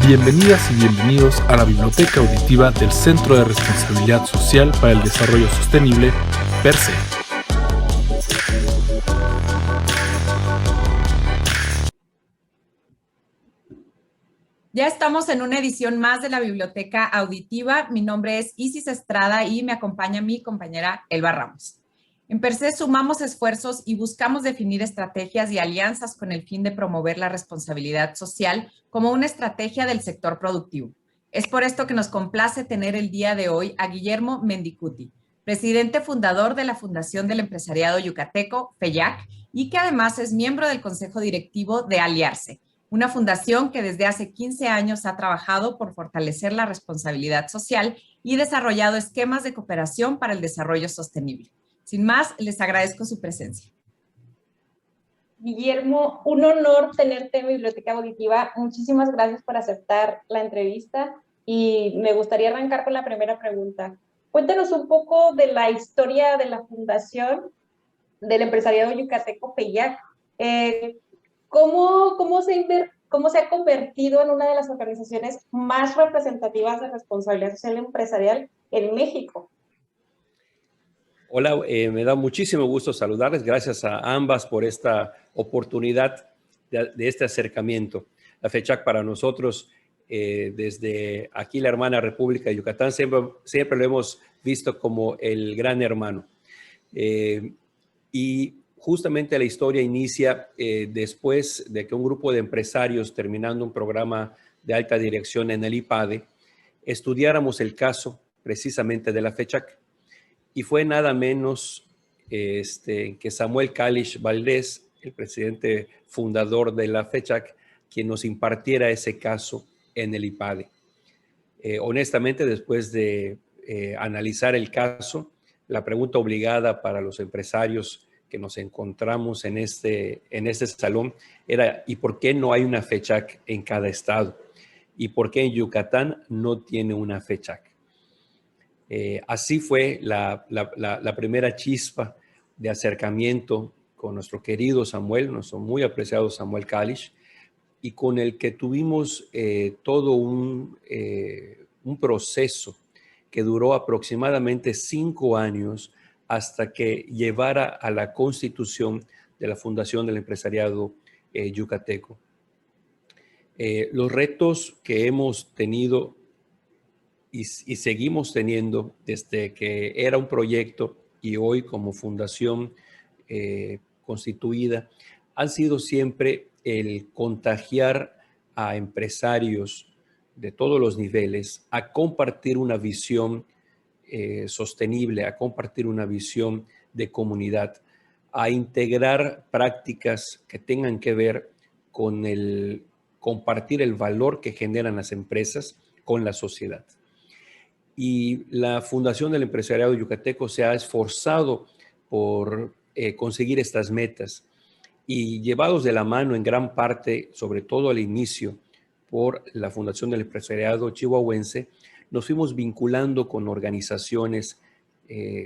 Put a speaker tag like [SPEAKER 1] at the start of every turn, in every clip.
[SPEAKER 1] Bienvenidas y bienvenidos a la Biblioteca Auditiva del Centro de Responsabilidad Social para el Desarrollo Sostenible, PERSE.
[SPEAKER 2] Ya estamos en una edición más de la Biblioteca Auditiva. Mi nombre es Isis Estrada y me acompaña mi compañera Elba Ramos. En PERSE sumamos esfuerzos y buscamos definir estrategias y alianzas con el fin de promover la responsabilidad social como una estrategia del sector productivo. Es por esto que nos complace tener el día de hoy a Guillermo Mendicuti, presidente fundador de la Fundación del Empresariado Yucateco, FEYAC, y que además es miembro del Consejo Directivo de Aliarse, una fundación que desde hace 15 años ha trabajado por fortalecer la responsabilidad social y desarrollado esquemas de cooperación para el desarrollo sostenible. Sin más, les agradezco su presencia.
[SPEAKER 3] Guillermo, un honor tenerte en Biblioteca Auditiva. Muchísimas gracias por aceptar la entrevista y me gustaría arrancar con la primera pregunta. Cuéntanos un poco de la historia de la Fundación del Empresariado Yucateco, FEYAC. ¿Cómo se ha convertido en una de las organizaciones más representativas de responsabilidad social empresarial en México?
[SPEAKER 4] Hola, me da muchísimo gusto saludarles. Gracias a ambas por esta oportunidad de este acercamiento. La FEYAC para nosotros, desde aquí la hermana República de Yucatán, siempre lo hemos visto como el gran hermano. Y justamente la historia inicia después de que un grupo de empresarios, terminando un programa de alta dirección en el IPADE, estudiáramos el caso precisamente de la FEYAC. Y fue nada menos que Samuel Kalish Valdés, el presidente fundador de la FEYAC, quien nos impartiera ese caso en el IPADE. Honestamente, después de analizar el caso, la pregunta obligada para los empresarios que nos encontramos en este salón era: ¿y por qué no hay una FEYAC en cada estado? ¿Y por qué en Yucatán no tiene una FEYAC? Así fue la primera chispa de acercamiento con nuestro querido Samuel, nuestro muy apreciado Samuel Kalish, y con el que tuvimos todo un proceso que duró aproximadamente 5 años hasta que llevara a la constitución de la Fundación del Empresariado Yucateco. Los retos que hemos tenido y seguimos teniendo desde que era un proyecto y hoy como fundación constituida, han sido siempre el contagiar a empresarios de todos los niveles a compartir una visión sostenible, a compartir una visión de comunidad, a integrar prácticas que tengan que ver con el compartir el valor que generan las empresas con la sociedad. Y la Fundación del Empresariado Yucateco se ha esforzado por conseguir estas metas y llevados de la mano en gran parte, sobre todo al inicio, por la Fundación del Empresariado Chihuahuense, nos fuimos vinculando con organizaciones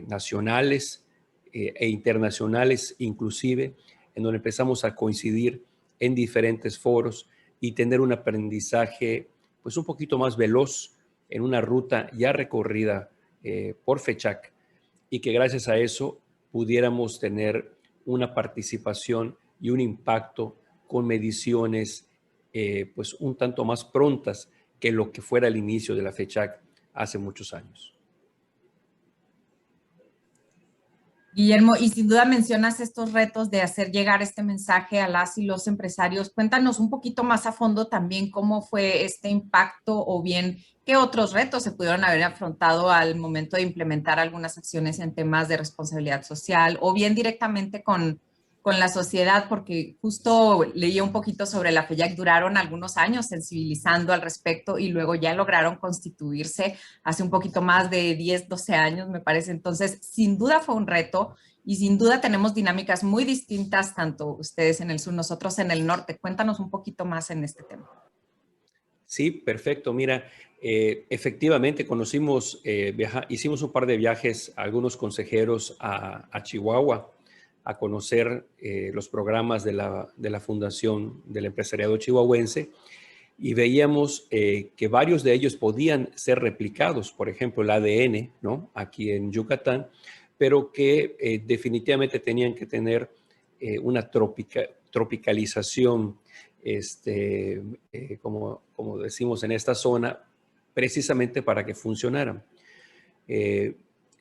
[SPEAKER 4] nacionales e internacionales inclusive, en donde empezamos a coincidir en diferentes foros y tener un aprendizaje pues un poquito más veloz en una ruta ya recorrida por FEYAC, y que gracias a eso pudiéramos tener una participación y un impacto con mediciones pues un tanto más prontas que lo que fuera el inicio de la FEYAC hace muchos años.
[SPEAKER 2] Guillermo, y sin duda mencionas estos retos de hacer llegar este mensaje a las y los empresarios. Cuéntanos un poquito más a fondo también cómo fue este impacto o bien qué otros retos se pudieron haber afrontado al momento de implementar algunas acciones en temas de responsabilidad social o bien directamente con la sociedad, porque justo leí un poquito sobre la FEYAC, duraron algunos años sensibilizando al respecto y luego ya lograron constituirse hace un poquito más de 10, 12 años, me parece. Entonces, sin duda fue un reto y sin duda tenemos dinámicas muy distintas, tanto ustedes en el sur, nosotros en el norte. Cuéntanos un poquito más en este tema.
[SPEAKER 4] Sí, perfecto. Mira, efectivamente hicimos un par de viajes a algunos consejeros a Chihuahua a conocer los programas de la Fundación del Empresariado Chihuahuense, y veíamos que varios de ellos podían ser replicados, por ejemplo, el ADN, ¿no? Aquí en Yucatán, pero que definitivamente tenían que tener una tropicalización, como decimos en esta zona, precisamente para que funcionaran.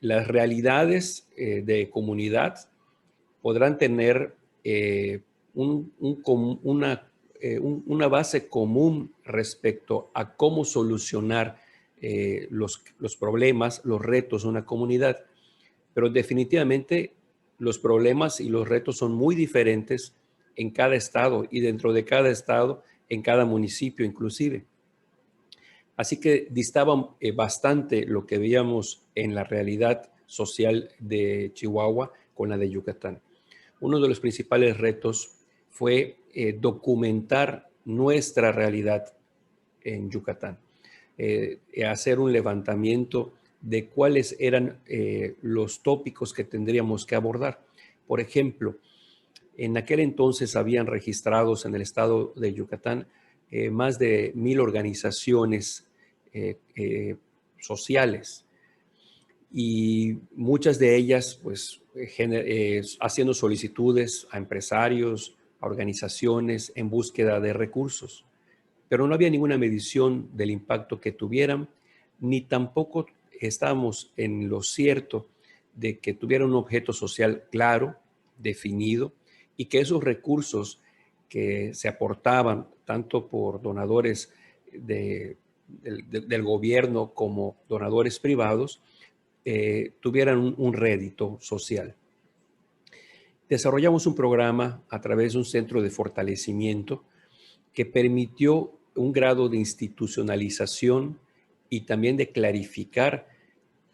[SPEAKER 4] Las realidades de comunidad podrán tener una base común respecto a cómo solucionar los problemas, los retos de una comunidad, pero definitivamente los problemas y los retos son muy diferentes en cada estado y dentro de cada estado, en cada municipio inclusive. Así que distaba bastante lo que veíamos en la realidad social de Chihuahua con la de Yucatán. Uno de los principales retos fue documentar nuestra realidad en Yucatán, hacer un levantamiento de cuáles eran los tópicos que tendríamos que abordar. Por ejemplo, en aquel entonces habían registrados en el estado de Yucatán más de 1,000 organizaciones sociales, y muchas de ellas pues haciendo solicitudes a empresarios, a organizaciones en búsqueda de recursos, pero no había ninguna medición del impacto que tuvieran, ni tampoco estábamos en lo cierto de que tuvieran un objeto social claro, definido, y que esos recursos que se aportaban tanto por donadores del gobierno como donadores privados tuvieran un rédito social. Desarrollamos un programa a través de un centro de fortalecimiento que permitió un grado de institucionalización y también de clarificar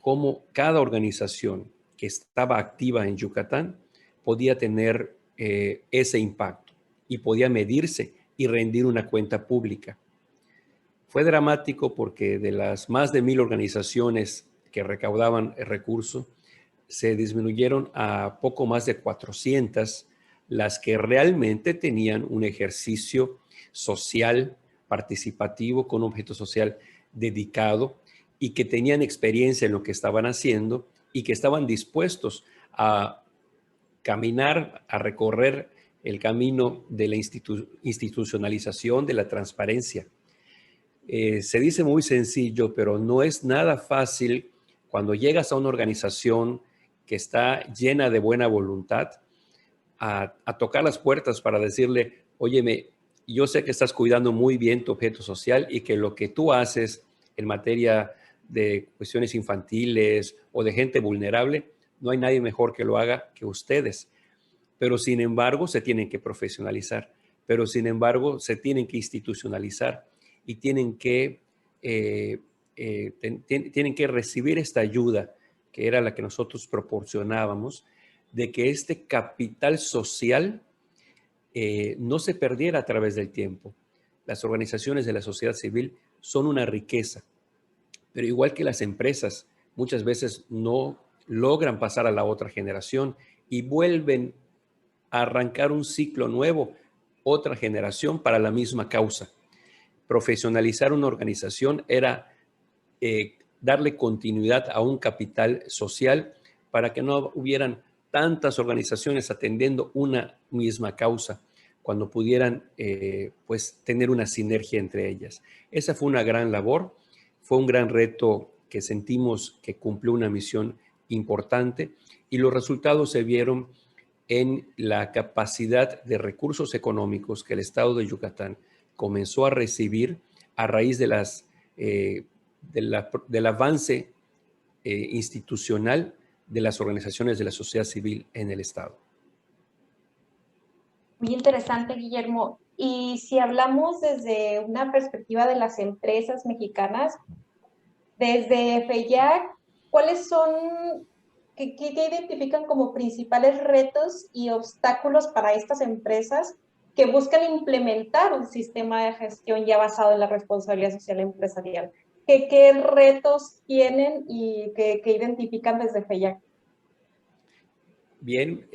[SPEAKER 4] cómo cada organización que estaba activa en Yucatán podía tener ese impacto y podía medirse y rendir una cuenta pública. Fue dramático porque de las más de 1,000 organizaciones que recaudaban recursos, se disminuyeron a poco más de 400 las que realmente tenían un ejercicio social participativo con un objeto social dedicado y que tenían experiencia en lo que estaban haciendo y que estaban dispuestos a caminar, a recorrer el camino de la institucionalización, de la transparencia. Se dice muy sencillo, pero no es nada fácil cuando llegas a una organización que está llena de buena voluntad a tocar las puertas para decirle, óyeme, yo sé que estás cuidando muy bien tu objeto social y que lo que tú haces en materia de cuestiones infantiles o de gente vulnerable, no hay nadie mejor que lo haga que ustedes. Pero sin embargo, se tienen que profesionalizar, pero sin embargo, se tienen que institucionalizar y tienen que recibir esta ayuda que era la que nosotros proporcionábamos, de que este capital social no se perdiera a través del tiempo. Las organizaciones de la sociedad civil son una riqueza, pero igual que las empresas, muchas veces no logran pasar a la otra generación y vuelven a arrancar un ciclo nuevo, otra generación para la misma causa. Profesionalizar una organización era darle continuidad a un capital social para que no hubieran tantas organizaciones atendiendo una misma causa, cuando pudieran pues tener una sinergia entre ellas. Esa fue una gran labor, fue un gran reto que sentimos que cumplió una misión importante y los resultados se vieron en la capacidad de recursos económicos que el estado de Yucatán comenzó a recibir a raíz de del avance institucional de las organizaciones de la sociedad civil en el estado.
[SPEAKER 3] Muy interesante, Guillermo. Y si hablamos desde una perspectiva de las empresas mexicanas, desde FEYAC, ¿cuáles son, qué identifican como principales retos y obstáculos para estas empresas que buscan implementar un sistema de gestión ya basado en la responsabilidad social empresarial? ¿Qué retos tienen y qué identifican desde FEYAC?
[SPEAKER 4] Bien,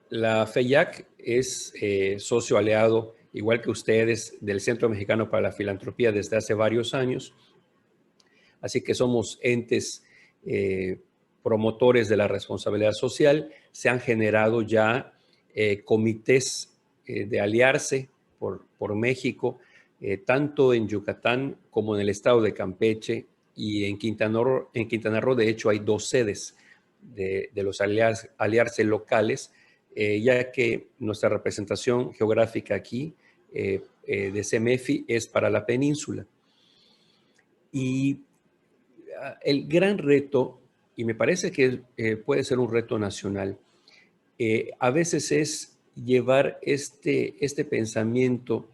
[SPEAKER 4] la FEYAC es socio aliado igual que ustedes, del Centro Mexicano para la Filantropía desde hace varios años. Así que somos entes promotores de la responsabilidad social. Se han generado ya comités de aliarse por México, tanto en Yucatán como en el estado de Campeche y en Quintana Roo. De hecho, hay 2 sedes de los aliarse locales, ya que nuestra representación geográfica aquí de CEMEFI es para la península. Y el gran reto, y me parece que puede ser un reto nacional, a veces es llevar este pensamiento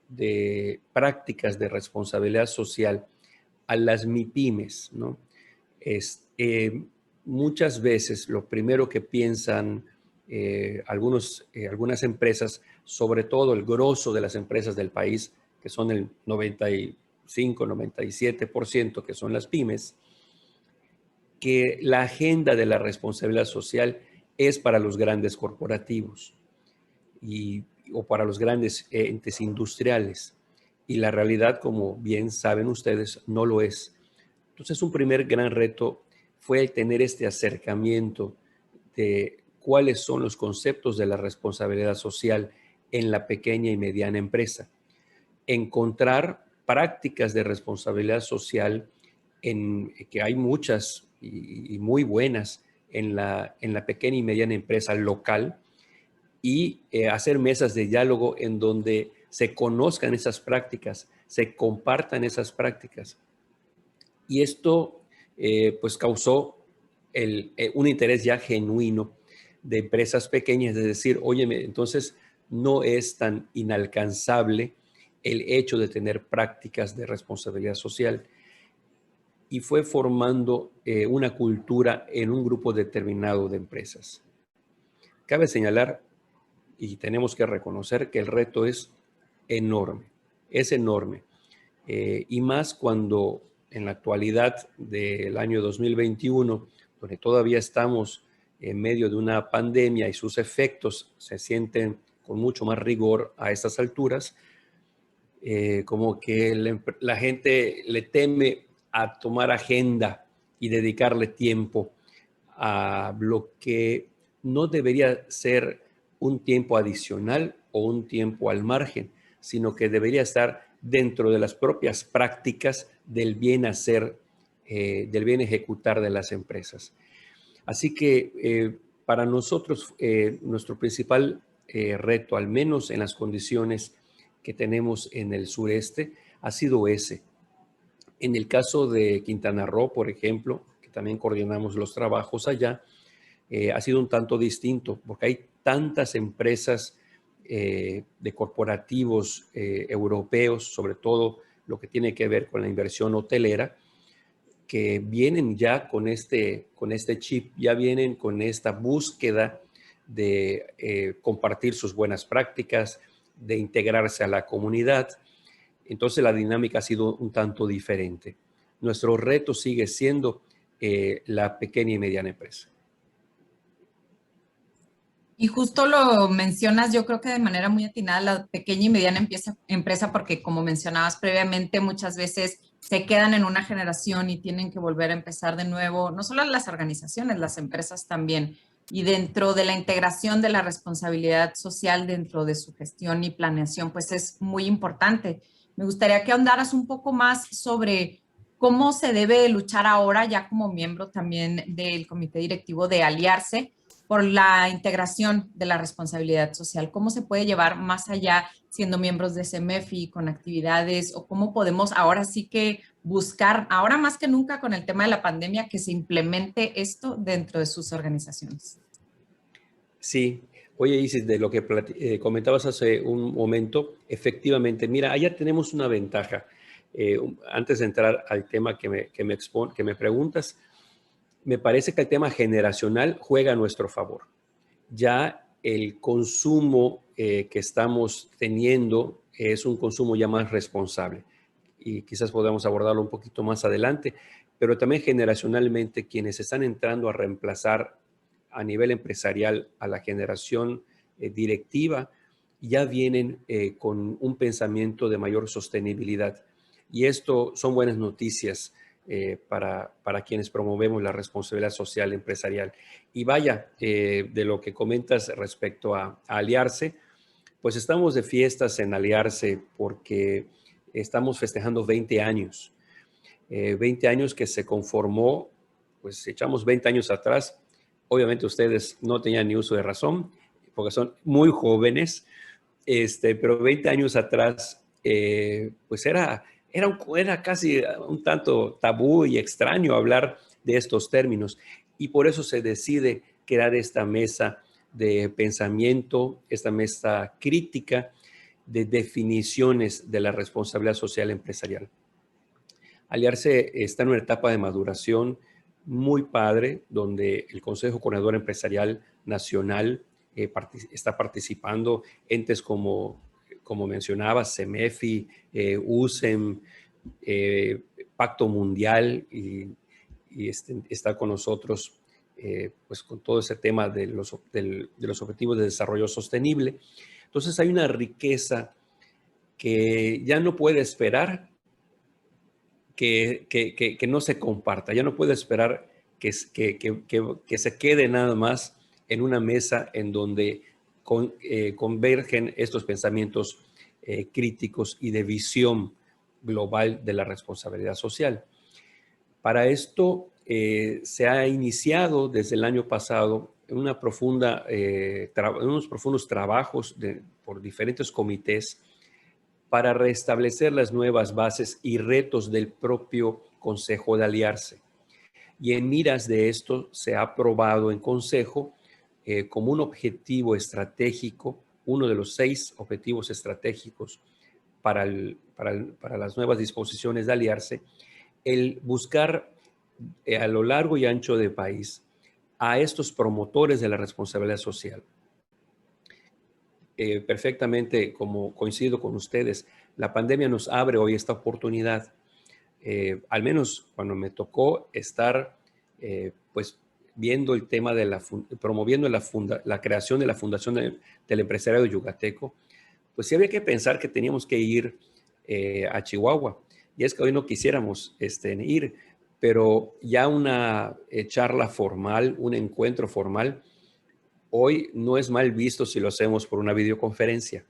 [SPEAKER 4] de prácticas de responsabilidad social a las MIPYMES, ¿no? Muchas veces lo primero que piensan algunas empresas, sobre todo el grosso de las empresas del país, que son el 95-97%, que son las pymes, que la agenda de la responsabilidad social es para los grandes corporativos o para los grandes entes industriales. Y la realidad, como bien saben ustedes, no lo es. Entonces, un primer gran reto fue el tener este acercamiento de cuáles son los conceptos de la responsabilidad social en la pequeña y mediana empresa. Encontrar prácticas de responsabilidad social, que hay muchas y muy buenas en la pequeña y mediana empresa local, y hacer mesas de diálogo en donde se conozcan esas prácticas, se compartan esas prácticas. Y esto pues causó un interés ya genuino de empresas pequeñas, de decir, óyeme, entonces no es tan inalcanzable el hecho de tener prácticas de responsabilidad social. Y fue formando una cultura en un grupo determinado de empresas. Cabe señalar, y tenemos que reconocer, que el reto es enorme, y más cuando en la actualidad del año 2021, donde todavía estamos en medio de una pandemia y sus efectos se sienten con mucho más rigor a estas alturas, como que la gente le teme a tomar agenda y dedicarle tiempo a lo que no debería ser un tiempo adicional o un tiempo al margen, sino que debería estar dentro de las propias prácticas del bien hacer, del bien ejecutar de las empresas. Así que para nosotros, nuestro principal reto, al menos en las condiciones que tenemos en el sureste, ha sido ese. En el caso de Quintana Roo, por ejemplo, que también coordinamos los trabajos allá, ha sido un tanto distinto, porque hay tantas empresas de corporativos europeos, sobre todo lo que tiene que ver con la inversión hotelera, que vienen ya con este chip, ya vienen con esta búsqueda de compartir sus buenas prácticas, de integrarse a la comunidad. Entonces la dinámica ha sido un tanto diferente. Nuestro reto sigue siendo la pequeña y mediana empresa.
[SPEAKER 2] Y justo lo mencionas, yo creo que de manera muy atinada, la pequeña y mediana empresa, porque como mencionabas previamente, muchas veces se quedan en una generación y tienen que volver a empezar de nuevo, no solo las organizaciones, las empresas también. Y dentro de la integración de la responsabilidad social dentro de su gestión y planeación, pues es muy importante. Me gustaría que ahondaras un poco más sobre cómo se debe luchar ahora, ya como miembro también del comité directivo de Aliarse, por la integración de la responsabilidad social. ¿Cómo se puede llevar más allá siendo miembros de CEMEFI con actividades, o cómo podemos ahora sí que buscar, ahora más que nunca con el tema de la pandemia, que se implemente esto dentro de sus organizaciones?
[SPEAKER 4] Sí. Oye, Isis, de lo que comentabas hace un momento, efectivamente, mira, allá tenemos una ventaja. Antes de entrar al tema que me preguntas, me parece que el tema generacional juega a nuestro favor. Ya el consumo que estamos teniendo es un consumo ya más responsable, y quizás podamos abordarlo un poquito más adelante, pero también generacionalmente quienes están entrando a reemplazar a nivel empresarial a la generación directiva ya vienen con un pensamiento de mayor sostenibilidad. Y esto son buenas noticias para quienes promovemos la responsabilidad social empresarial. Y vaya, de lo que comentas respecto a Aliarse, pues estamos de fiestas en Aliarse porque estamos festejando 20 años. 20 años que se conformó, pues echamos 20 años atrás. Obviamente ustedes no tenían ni uso de razón porque son muy jóvenes, pero 20 años atrás, pues era casi un tanto tabú y extraño hablar de estos términos. Y por eso se decide crear esta mesa de pensamiento, esta mesa crítica de definiciones de la responsabilidad social empresarial. Aliarse está en una etapa de maduración muy padre, donde el Consejo Coordinador Empresarial Nacional está participando, entes como mencionaba, CEMEFI, USEM, Pacto Mundial, y está con nosotros pues con todo ese tema de los objetivos de desarrollo sostenible. Entonces hay una riqueza que ya no puede esperar que no se comparta, ya no puede esperar que se quede nada más en una mesa en donde convergen estos pensamientos críticos y de visión global de la responsabilidad social. Para esto se ha iniciado desde el año pasado unos profundos trabajos por diferentes comités para restablecer las nuevas bases y retos del propio Consejo de Aliarse. Y en miras de esto se ha aprobado en Consejo como un objetivo estratégico, uno de los 6 objetivos estratégicos para las nuevas disposiciones de Aliarse, el buscar a lo largo y ancho del país a estos promotores de la responsabilidad social. Perfectamente, como coincido con ustedes, la pandemia nos abre hoy esta oportunidad. Al menos cuando me tocó estar pues viendo el tema de promoviendo la creación de la Fundación del Empresariado Yucateco, pues sí había que pensar que teníamos que ir a Chihuahua. Y es que hoy no quisiéramos ir, pero ya una charla formal, un encuentro formal, hoy no es mal visto si lo hacemos por una videoconferencia.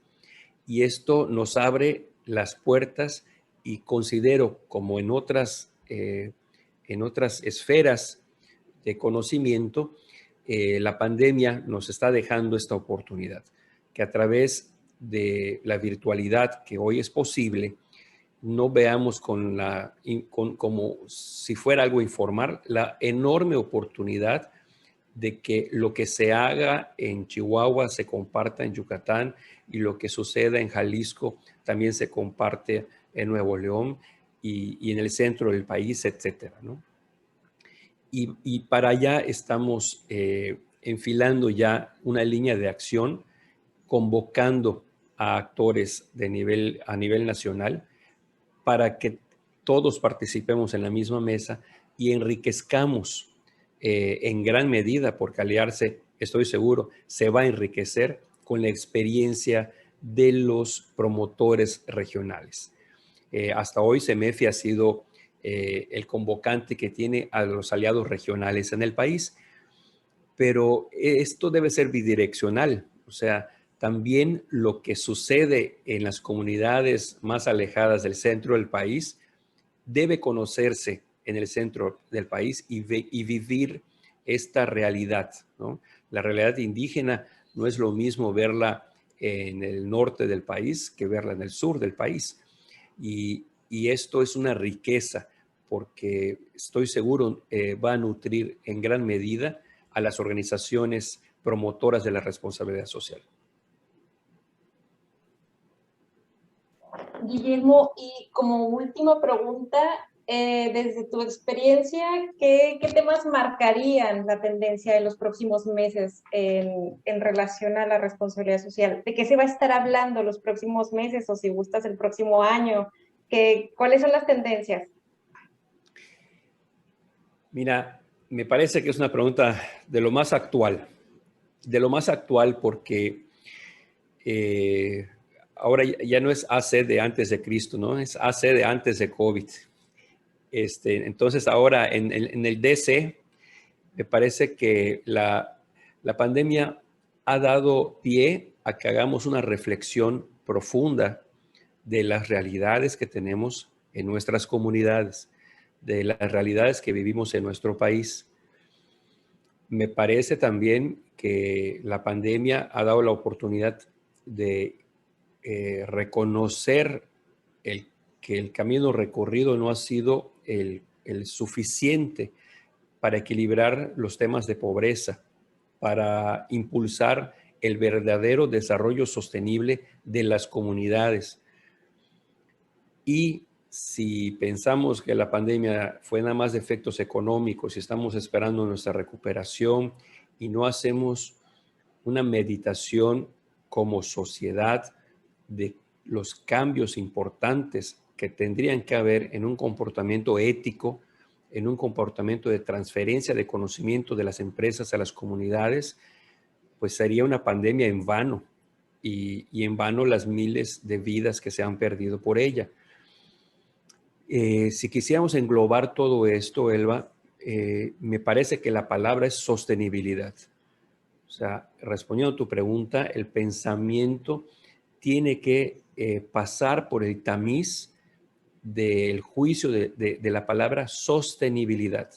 [SPEAKER 4] Y esto nos abre las puertas y considero, como en otras esferas de conocimiento, la pandemia nos está dejando esta oportunidad, que a través de la virtualidad que hoy es posible, no veamos como si fuera algo informal, la enorme oportunidad de que lo que se haga en Chihuahua se comparta en Yucatán y lo que suceda en Jalisco también se comparte en Nuevo León y en el centro del país, etcétera, ¿no? Y para allá estamos enfilando ya una línea de acción, convocando a actores a nivel nacional para que todos participemos en la misma mesa y enriquezcamos en gran medida, porque Aliarse, estoy seguro, se va a enriquecer con la experiencia de los promotores regionales. Hasta hoy CEMEFI ha sido el convocante que tiene a los aliados regionales en el país, pero esto debe ser bidireccional, o sea, también lo que sucede en las comunidades más alejadas del centro del país debe conocerse en el centro del país y vivir esta realidad, ¿no? La realidad indígena no es lo mismo verla en el norte del país que verla en el sur del país. Y esto es una riqueza porque estoy seguro va a nutrir en gran medida a las organizaciones promotoras de la responsabilidad social.
[SPEAKER 3] Guillermo, y como última pregunta, desde tu experiencia, ¿qué temas marcarían la tendencia de los próximos meses en relación a la responsabilidad social? ¿De qué se va a estar hablando los próximos meses o si gustas el próximo año? ¿Cuáles son las tendencias?
[SPEAKER 4] Mira, me parece que es una pregunta de lo más actual porque ahora ya no es AC de antes de Cristo, ¿no? Es AC de antes de COVID. Entonces ahora en el DC me parece que la pandemia ha dado pie a que hagamos una reflexión profunda de las realidades que tenemos en nuestras comunidades, de las realidades que vivimos en nuestro país. Me parece también que la pandemia ha dado la oportunidad de reconocer que el camino recorrido no ha sido el suficiente para equilibrar los temas de pobreza, para impulsar el verdadero desarrollo sostenible de las comunidades. Y si pensamos que la pandemia fue nada más de efectos económicos y estamos esperando nuestra recuperación y no hacemos una meditación como sociedad de los cambios importantes que tendrían que haber en un comportamiento ético, en un comportamiento de transferencia de conocimiento de las empresas a las comunidades, pues sería una pandemia en vano y en vano las miles de vidas que se han perdido por ella. Si quisiéramos englobar todo esto, Elba, me parece que la palabra es sostenibilidad. O sea, respondiendo a tu pregunta, el pensamiento tiene que pasar por el tamiz del juicio de la palabra sostenibilidad.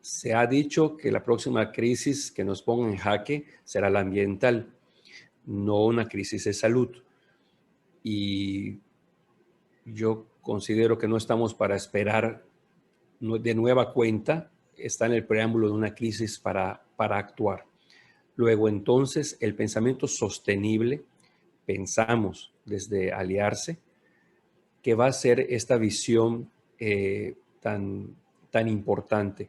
[SPEAKER 4] Se ha dicho que la próxima crisis que nos ponga en jaque será la ambiental, no una crisis de salud. Y yo considero que no estamos para esperar de nueva cuenta, está en el preámbulo de una crisis para actuar. Luego, entonces, el pensamiento sostenible, pensamos desde Aliarse, que va a ser esta visión tan importante.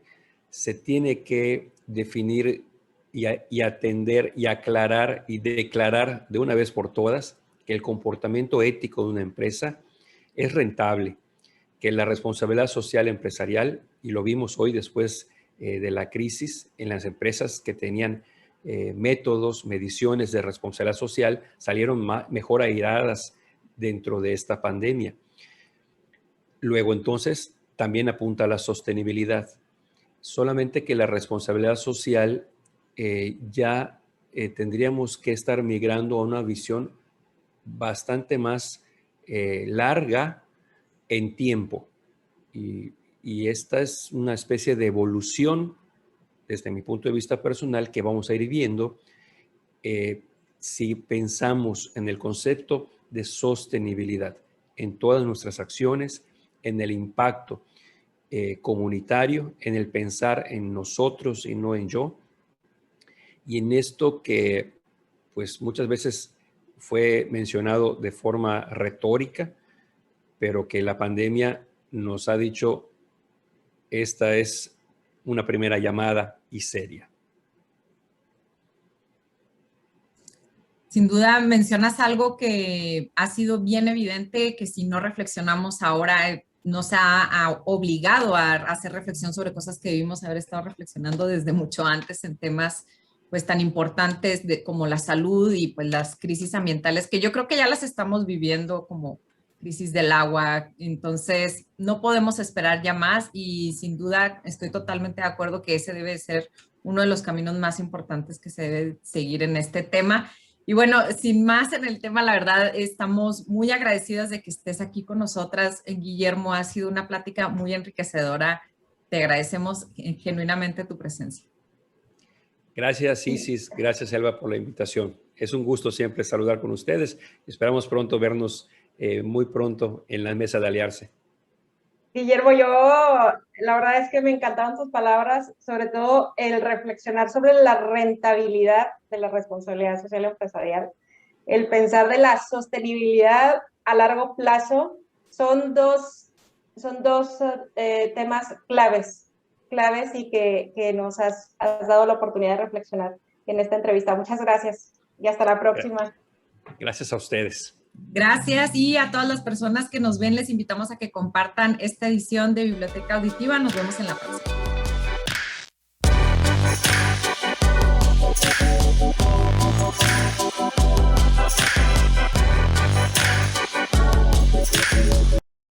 [SPEAKER 4] Se tiene que definir y atender y aclarar y declarar de una vez por todas que el comportamiento ético de una empresa es rentable, que la responsabilidad social empresarial, y lo vimos hoy después de la crisis en las empresas que tenían métodos, mediciones de responsabilidad social, salieron mejor airadas dentro de esta pandemia. Luego, entonces, también apunta a la sostenibilidad. Solamente que la responsabilidad social tendríamos que estar migrando a una visión bastante más larga en tiempo. Y esta es una especie de evolución, desde mi punto de vista personal, que vamos a ir viendo si pensamos en el concepto de sostenibilidad en todas nuestras acciones, en el impacto comunitario, en el pensar en nosotros y no en yo, y en esto que pues muchas veces fue mencionado de forma retórica, pero que la pandemia nos ha dicho, esta es una primera llamada y seria.
[SPEAKER 2] Sin duda mencionas algo que ha sido bien evidente, que si no reflexionamos ahora nos ha obligado a hacer reflexión sobre cosas que debimos haber estado reflexionando desde mucho antes en temas pues tan importantes como la salud y pues las crisis ambientales, que yo creo que ya las estamos viviendo, como crisis del agua. Entonces no podemos esperar ya más y sin duda estoy totalmente de acuerdo que ese debe ser uno de los caminos más importantes que se debe seguir en este tema. Y bueno, sin más en el tema, la verdad, estamos muy agradecidas de que estés aquí con nosotras, Guillermo. Ha sido una plática muy enriquecedora. Te agradecemos genuinamente tu presencia.
[SPEAKER 4] Gracias, Isis. Gracias, Elba, por la invitación. Es un gusto siempre saludar con ustedes. Esperamos pronto vernos muy pronto en la mesa de Aliarse.
[SPEAKER 3] Guillermo, la verdad es que me encantaron tus palabras, sobre todo el reflexionar sobre la rentabilidad de la responsabilidad social empresarial, el pensar de la sostenibilidad a largo plazo. Son dos temas claves y que nos has dado la oportunidad de reflexionar en esta entrevista. Muchas gracias y hasta la próxima.
[SPEAKER 4] Gracias a ustedes.
[SPEAKER 2] Gracias, y a todas las personas que nos ven les invitamos a que compartan esta edición de Biblioteca Auditiva. Nos vemos en la próxima.